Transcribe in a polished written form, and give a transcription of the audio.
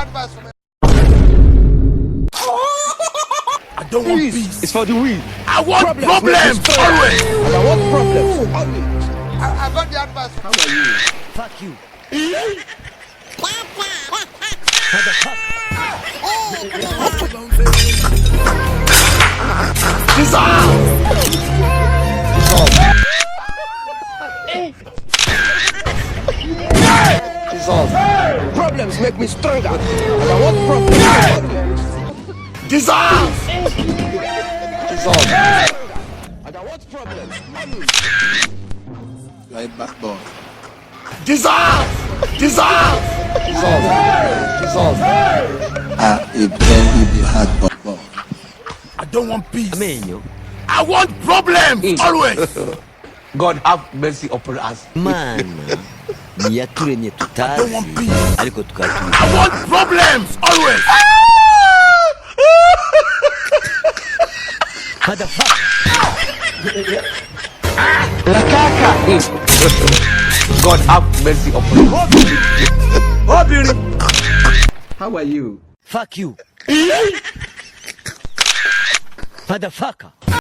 advice from me. I don't want peace. It's for the weed. I want problems always. I want problems always. I got the advice. How are you? Fuck you. Problems make me stronger. And I want problems. Dissolve! And I want problems. Right back down. Dissolve! Dissolve! A brain with the heart bomb. I don't want peace. Amenyo. I want problems always. God have mercy upon us. Mana. Niyature I don't want tutazi. peace. Ariko tukaturi. I want problems always. Motherfucker. God have mercy upon us. How are you? Fuck you. Motherfucker.